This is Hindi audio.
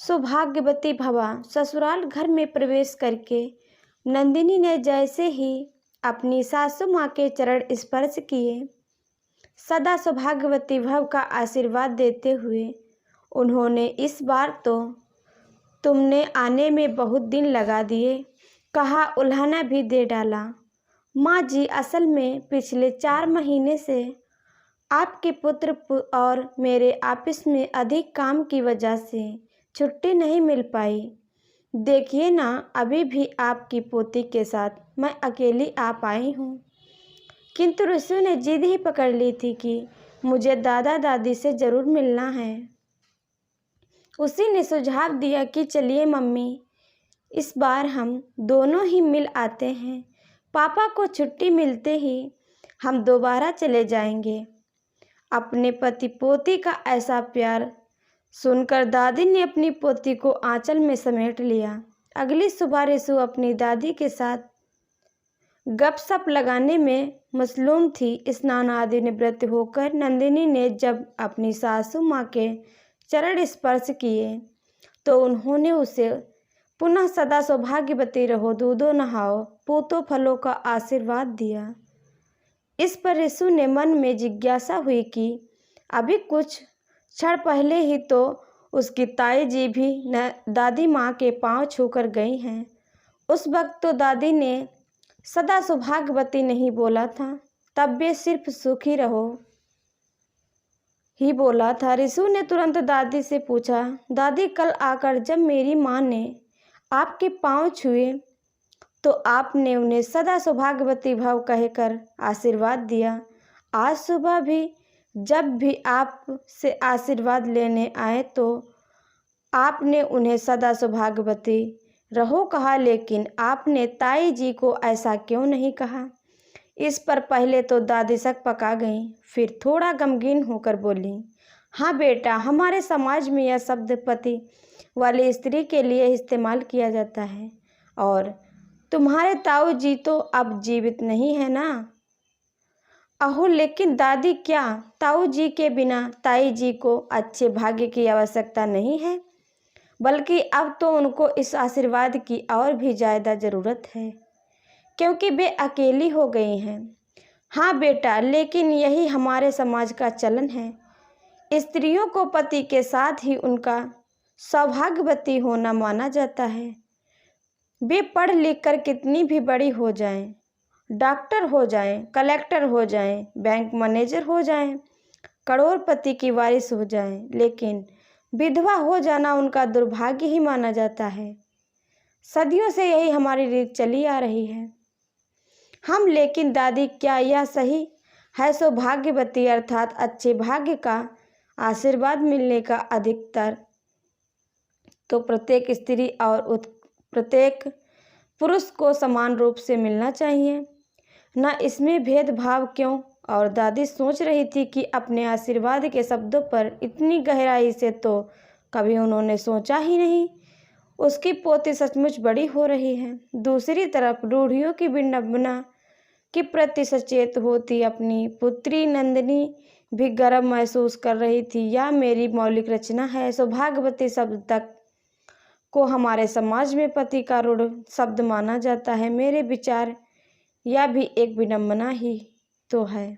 सौभाग्यवती भवा। ससुराल घर में प्रवेश करके नंदिनी ने जैसे ही अपनी सासू माँ के चरण स्पर्श किए, सदा सौभाग्यवती भव का आशीर्वाद देते हुए उन्होंने इस बार तो तुमने आने में बहुत दिन लगा दिए, कहा उल्हाना भी दे डाला। माँ जी, असल में पिछले 4 महीने से आपके पुत्र और मेरे ऑफिस में अधिक काम की वजह से छुट्टी नहीं मिल पाई। देखिए ना, अभी भी आपकी पोती के साथ मैं अकेली आ पाई हूँ। किंतु ऋषि ने जिद ही पकड़ ली थी कि मुझे दादा दादी से ज़रूर मिलना है। उसी ने सुझाव दिया कि चलिए मम्मी, इस बार हम दोनों ही मिल आते हैं। पापा को छुट्टी मिलते ही हम दोबारा चले जाएंगे। अपने पति पोती का ऐसा प्यार सुनकर दादी ने अपनी पोती को आंचल में समेट लिया। अगली सुबह रिशु अपनी दादी के साथ गपशप लगाने में मसलूम थी। स्नान आदि निवृत्त होकर नंदिनी ने जब अपनी सासू माँ के चरण स्पर्श किए तो उन्होंने उसे पुनः सदा सौभाग्यवती रहो, दूधो नहाओ, पूतो फलों का आशीर्वाद दिया। इस पर रिशु ने मन में जिज्ञासा हुई कि अभी कुछ क्षण पहले ही तो उसकी ताई जी भी दादी माँ के पांव छूकर गई हैं। उस वक्त तो दादी ने सदा सौभाग्यवती नहीं बोला था, तब वे सिर्फ सुखी रहो ही बोला था। रिशु ने तुरंत दादी से पूछा, दादी कल आकर जब मेरी माँ ने आपके पांव छुए तो आपने उन्हें सदा सौभाग्यवती भव कहकर आशीर्वाद दिया। आज सुबह भी जब भी आप से आशीर्वाद लेने आए तो आपने उन्हें सदा सौभाग्यवती रहो कहा, लेकिन आपने ताई जी को ऐसा क्यों नहीं कहा। इस पर पहले तो दादी शक पका गईं, फिर थोड़ा गमगीन होकर बोली, हाँ बेटा, हमारे समाज में यह शब्द पति वाली स्त्री के लिए इस्तेमाल किया जाता है और तुम्हारे ताऊ जी तो अब जीवित नहीं है ना। अहो लेकिन दादी, क्या ताऊ जी के बिना ताई जी को अच्छे भाग्य की आवश्यकता नहीं है, बल्कि अब तो उनको इस आशीर्वाद की और भी ज़्यादा ज़रूरत है, क्योंकि वे अकेली हो गई हैं। हाँ बेटा, लेकिन यही हमारे समाज का चलन है। स्त्रियों को पति के साथ ही उनका सौभाग्यवती होना माना जाता है। वे पढ़ लिख कर कितनी भी बड़ी हो जाएं, डॉक्टर हो जाएं, कलेक्टर हो जाएं, बैंक मैनेजर हो जाएं, करोड़पति की वारिस हो जाएं, लेकिन विधवा हो जाना उनका दुर्भाग्य ही माना जाता है। सदियों से यही हमारी रीत चली आ रही है। हम लेकिन दादी, क्या यह सही है? सौभाग्यवती अर्थात अच्छे भाग्य का आशीर्वाद मिलने का अधिकतर तो प्रत्येक स्त्री और प्रत्येक पुरुष को समान रूप से मिलना चाहिए, न इसमें भेदभाव क्यों। और दादी सोच रही थी कि अपने आशीर्वाद के शब्दों पर इतनी गहराई से तो कभी उन्होंने सोचा ही नहीं। उसकी पोती सचमुच बड़ी हो रही है। दूसरी तरफ रूढ़ियों की विडंबना के प्रति सचेत होती अपनी पुत्री नंदिनी भी गर्व महसूस कर रही थी। यह मेरी मौलिक रचना है। सौभाग्यवती शब्द तक को हमारे समाज में पति का रूढ़ शब्द माना जाता है। मेरे विचार यह भी एक विडंबना ही तो है।